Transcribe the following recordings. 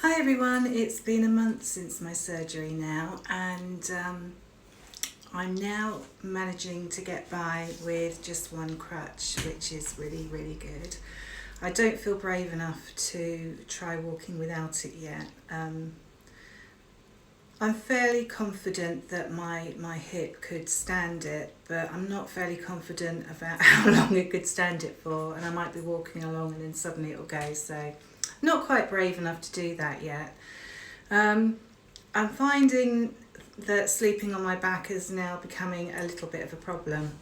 Hi everyone, it's been a month since my surgery now, and I'm now managing to get by with just one crutch, which is really good. I don't feel brave enough to try walking without it yet. I'm fairly confident that my hip could stand it, but I'm not fairly confident about how long it could stand it for, and I might be walking along and then suddenly it'll go, so not quite brave enough to do that yet. I'm finding that sleeping on my back is now becoming a little bit of a problem.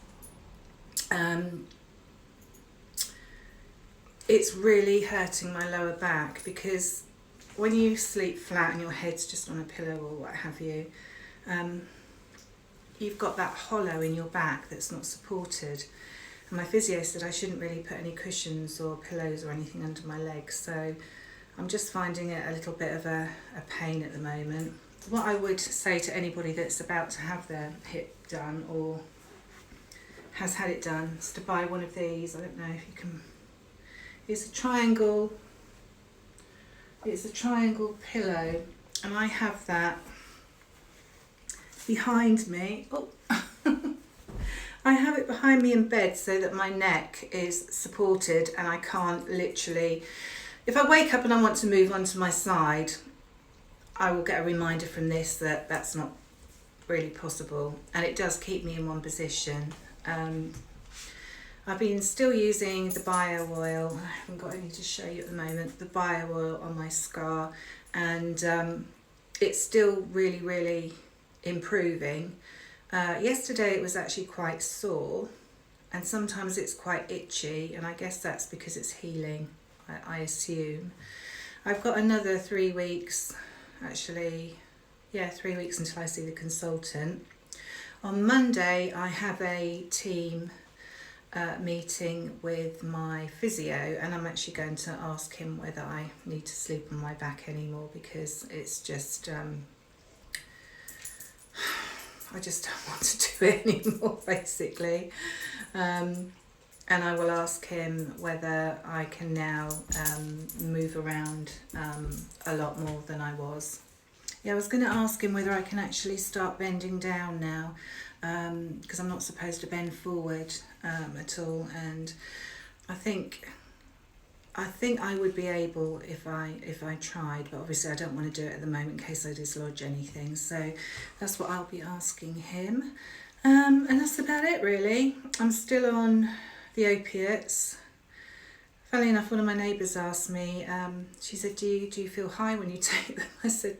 It's really hurting my lower back because when you sleep flat and your head's just on a pillow or what have you, you've got that hollow in your back that's not supported. And my physio said I shouldn't really put any cushions or pillows or anything under my legs, so I'm just finding it a little bit of a pain at the moment. What I would say to anybody that's about to have their hip done or has had it done is to buy one of these. I don't know if you can. It's a triangle pillow, and I have that behind me. Oh, I have it behind me in bed so that my neck is supported and I can't literally, if I wake up and I want to move onto my side, I will get a reminder from this that that's not really possible, and it does keep me in one position. I've been still using the bio oil. I haven't got any to show you at the moment. The bio oil on my scar, and it's still really improving. Yesterday it was actually quite sore, and sometimes it's quite itchy, and I guess that's because it's healing, I assume. I've got another 3 weeks, actually, 3 weeks until I see the consultant. On Monday I have a team meeting with my physio, and I'm actually going to ask him whether I need to sleep on my back anymore, because it's just I just don't want to do it anymore, basically. And I will ask him whether I can now move around a lot more than I was. Yeah, I was going to ask him whether I can actually start bending down now, because I'm not supposed to bend forward at all, and I think I would be able if I tried, but obviously I don't want to do it at the moment in case I dislodge anything. So that's what I'll be asking him, and that's about it really. I'm still on the opiates. Funnily enough, one of my neighbours asked me, she said, do you feel high when you take them? I said,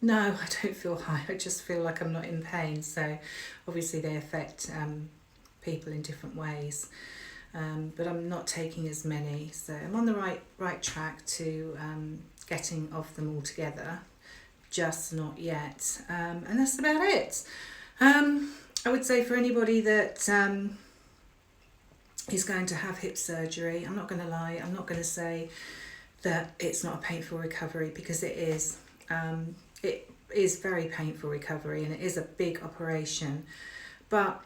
no, I don't feel high, I just feel like I'm not in pain. So obviously they affect people in different ways. But I'm not taking as many, so I'm on the right track to getting off them altogether, just not yet. And that's about it. I would say for anybody that is going to have hip surgery, I'm not going to lie, I'm not going to say that it's not a painful recovery, because it is. It is very painful recovery, and it is a big operation, but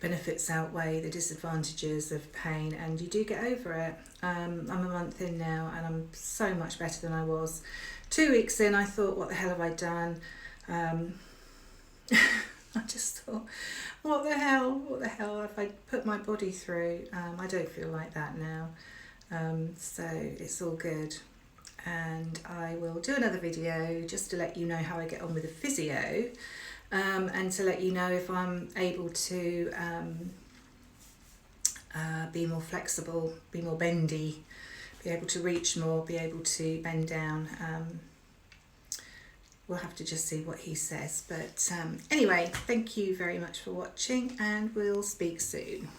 benefits outweigh the disadvantages of pain, and you do get over it. I'm a month in now and I'm so much better than I was. 2 weeks in I thought, what the hell have I done? I just thought, what the hell have I put my body through? I don't feel like that now, so it's all good. And I will do another video just to let you know how I get on with the physio, and to let you know if I'm able to be more flexible, be more bendy, be able to reach more, be able to bend down. We'll have to just see what he says. But anyway, thank you very much for watching, and we'll speak soon.